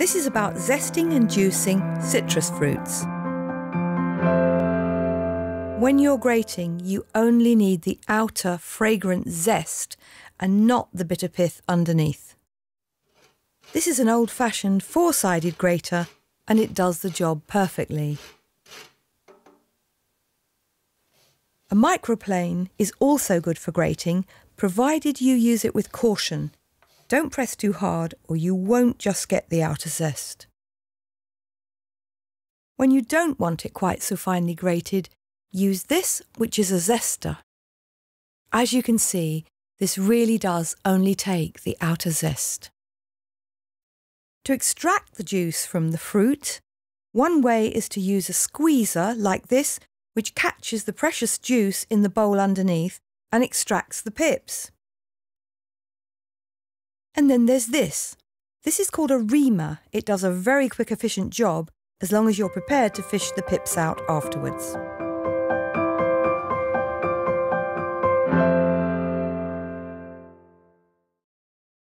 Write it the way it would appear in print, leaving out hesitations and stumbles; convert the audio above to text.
This is about zesting and juicing citrus fruits. When you're grating, you only need the outer fragrant zest and not the bitter pith underneath. This is an old-fashioned four-sided grater and it does the job perfectly. A microplane is also good for grating, provided you use it with caution. Don't press too hard or you won't just get the outer zest. When you don't want it quite so finely grated, use this, which is a zester. As you can see, this really does only take the outer zest. To extract the juice from the fruit, one way is to use a squeezer like this, which catches the precious juice in the bowl underneath and extracts the pips. And then there's this. This is called a reamer. It does a very quick, efficient job as long as you're prepared to fish the pips out afterwards.